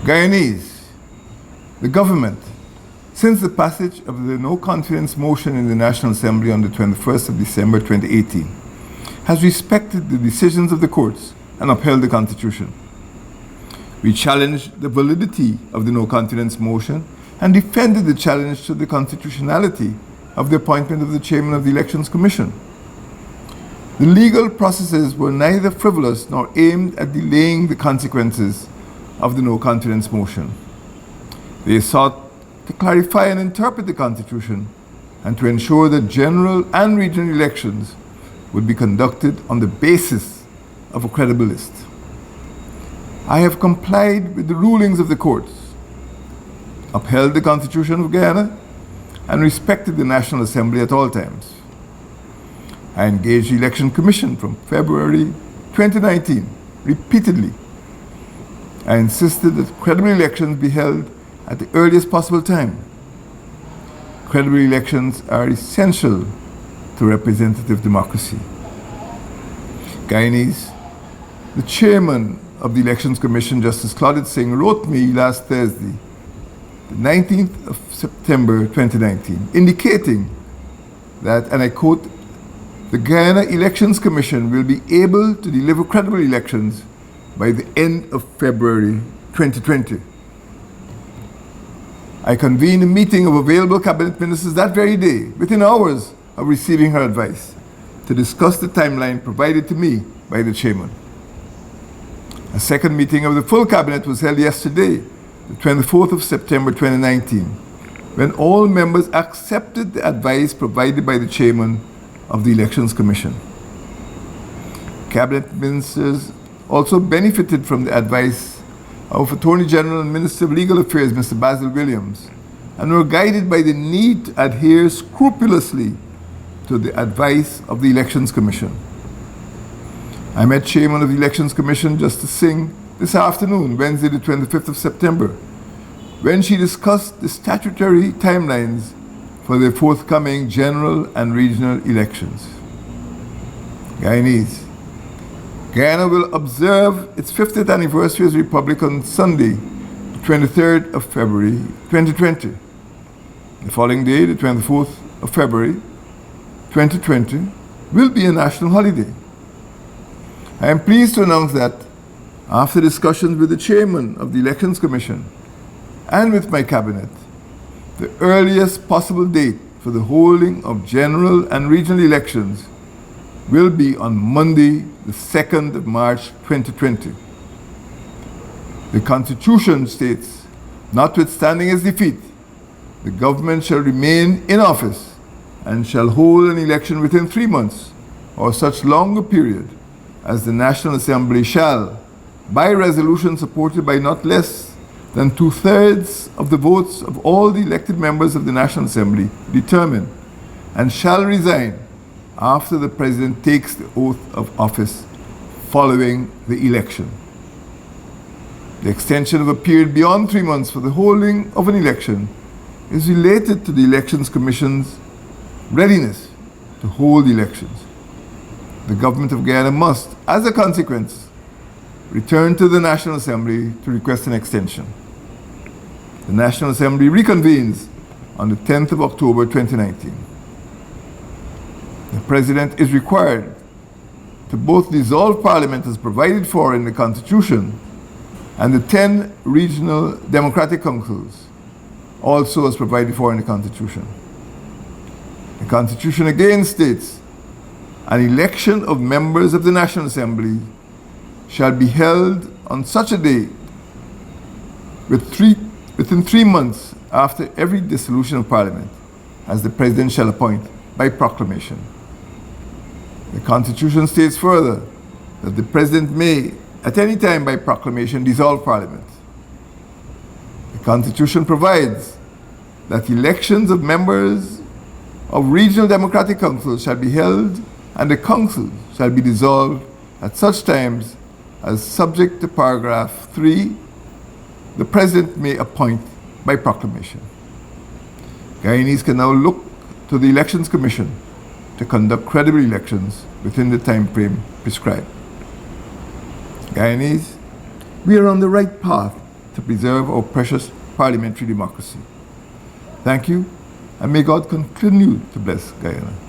Guyanese, the government, since the passage of the no confidence motion in the National Assembly on the 21st of December 2018, has respected the decisions of the courts and upheld the Constitution. We challenged the validity of the no confidence motion and defended the challenge to the constitutionality of the appointment of the chairman of the Elections Commission. The legal processes were neither frivolous nor aimed at delaying the consequences of the no confidence motion. They sought to clarify and interpret the Constitution and to ensure that general and regional elections would be conducted on the basis of a credible list. I have complied with the rulings of the courts, upheld the Constitution of Guyana, and respected the National Assembly at all times. I engaged the Election Commission from February 2019 repeatedly. I insisted that credible elections be held at the earliest possible time. Credible elections are essential to representative democracy. Guyanese, the chairman of the Elections Commission, Justice Claudette Singh, wrote me last Thursday, the 19th of September 2019, indicating that, and I quote, "The Guyana Elections Commission will be able to deliver credible elections by the end of February 2020. I convened a meeting of available cabinet ministers that very day, within hours of receiving her advice, to discuss the timeline provided to me by the chairman. A second meeting of the full cabinet was held yesterday, the 24th of September 2019, when all members accepted the advice provided by the chairman of the Elections Commission. Cabinet ministers also benefited from the advice of Attorney General and Minister of Legal Affairs, Mr. Basil Williams, and were guided by the need to adhere scrupulously to the advice of the Elections Commission. I met Chairman of the Elections Commission, Justice Singh, this afternoon, Wednesday the 25th of September, when she discussed the statutory timelines for the forthcoming general and regional elections. Guyanese, Guyana will observe its 50th anniversary as a republic on Sunday, the 23rd of February 2020. The following day, the 24th of February 2020, will be a national holiday. I am pleased to announce that, after discussions with the chairman of the Elections Commission and with my cabinet, the earliest possible date for the holding of general and regional elections will be on Monday, the 2nd of March 2020. The Constitution states, notwithstanding its defeat, the government shall remain in office and shall hold an election within 3 months or such longer period as the National Assembly shall, by resolution supported by not less than 2/3 of the votes of all the elected members of the National Assembly, determine, and shall resign after the President takes the oath of office following the election. The extension of a period beyond 3 months for the holding of an election is related to the Elections Commission's readiness to hold elections. The government of Guyana must, as a consequence, return to the National Assembly to request an extension. The National Assembly reconvenes on the 10th of October 2019. The President is required to both dissolve Parliament as provided for in the Constitution and the 10 regional democratic councils, also as provided for in the Constitution. The Constitution again states, an election of members of the National Assembly shall be held on such a date within 3 months after every dissolution of Parliament, as the President shall appoint by proclamation. The Constitution states further that the President may, at any time by proclamation, dissolve Parliament. The Constitution provides that elections of members of regional democratic councils shall be held and the council shall be dissolved at such times as, subject to paragraph 3, the President may appoint by proclamation. Guyanese can now look to the Elections Commission to conduct credible elections within the time frame prescribed. Guyanese, we are on the right path to preserve our precious parliamentary democracy. Thank you, and may God continue to bless Guyana.